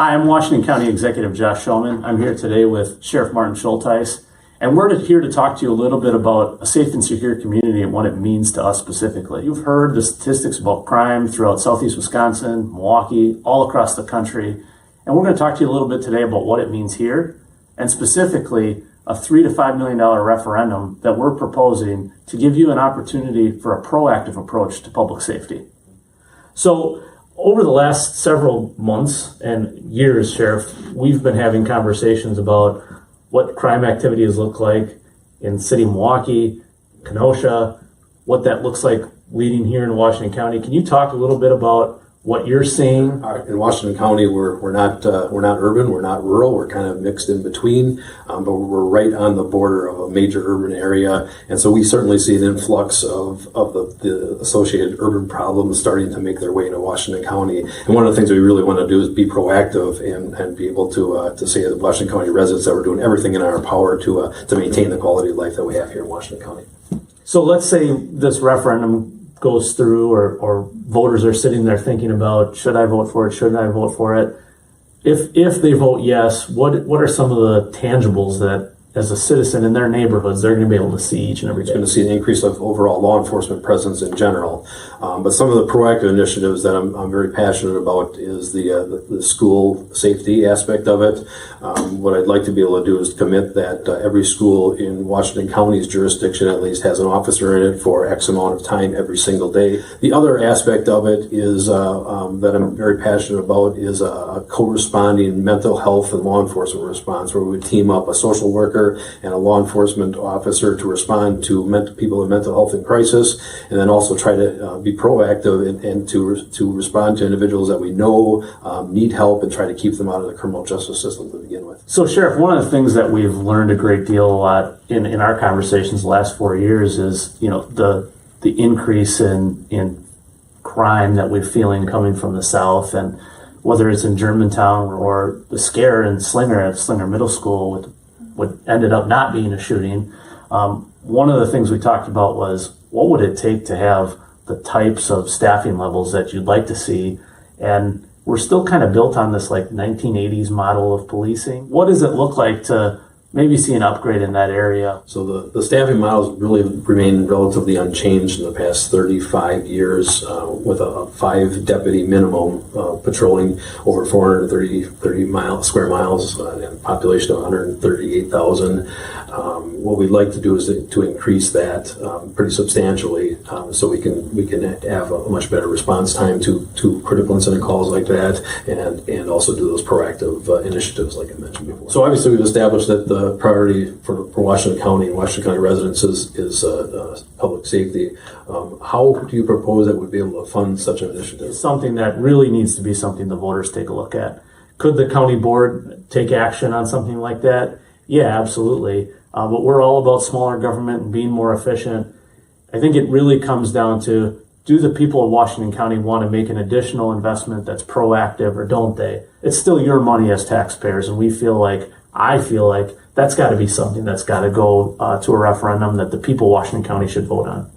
Hi, I'm Washington County Executive Josh Schoemann. I'm here today with Sheriff Martin Schulteis, and we're here to talk to you a little bit about a safe and secure community and what it means to us specifically. You've heard the statistics about crime throughout southeast Wisconsin, Milwaukee, all across the country, and we're going to talk to you a little bit today about what it means here, and specifically a $3 to $5 million referendum that we're proposing to give you an opportunity for a proactive approach to public safety. So, over the last several months and years, Sheriff, we've been having conversations about what crime activities look like in city Milwaukee, Kenosha, what that looks like leading here in Washington County. Can you talk a little bit about what you're seeing? In Washington County, we're not urban, we're not rural, we're kind of mixed in between, but we're right on the border of a major urban area, and so we certainly see an influx of the associated urban problems starting to make their way into Washington County. And one of the things we really want to do is be proactive and be able to say to the Washington County residents that we're doing everything in our power to maintain the quality of life that we have here in Washington County. So let's say this referendum goes through, or voters are sitting there thinking about, should I vote for it, shouldn't I vote for it? If they vote yes, what are some of the tangibles that, as a citizen in their neighborhoods, they're going to be able to see each and every day? Going to see an increase of overall law enforcement presence in general. But some of the proactive initiatives that I'm very passionate about is the school safety aspect of it. What I'd like to be able to do is commit that every school in Washington County's jurisdiction at least has an officer in it for X amount of time every single day. The other aspect of it is that I'm very passionate about is a corresponding mental health and law enforcement response, where we would team up a social worker and a law enforcement officer to respond to people in mental health in crisis, and then also try to be proactive and to respond to individuals that we know need help and try to keep them out of the criminal justice system to begin with. So, Sheriff, one of the things that we've learned a great deal a lot in our conversations the last 4 years is, the increase in crime that we're feeling coming from the South, and whether it's in Germantown or the scare in Slinger at Slinger Middle School with what ended up not being a shooting. One of the things we talked about was, what would it take to have the types of staffing levels that you'd like to see? And we're still kind of built on this like 1980s model of policing. What does it look like to maybe see an upgrade in that area? So the staffing models really remain relatively unchanged in the past 35 years, with a 5 deputy minimum patrolling over 430 square miles and a population of 138,000. What we'd like to do is to increase that pretty substantially, so we can have a much better response time to critical incident calls like that, and also do those proactive initiatives like I mentioned before. So obviously we've established that the priority for Washington County and Washington County residents is public safety. How do you propose that we'd be able to fund such an initiative? It's something that really needs to be something the voters take a look at. Could the county board take action on something like that? Yeah, absolutely. But we're all about smaller government and being more efficient. I think it really comes down to, do the people of Washington County want to make an additional investment that's proactive, or don't they? It's still your money as taxpayers, and I feel like that's got to be something that's got to go to a referendum that the people of Washington County should vote on.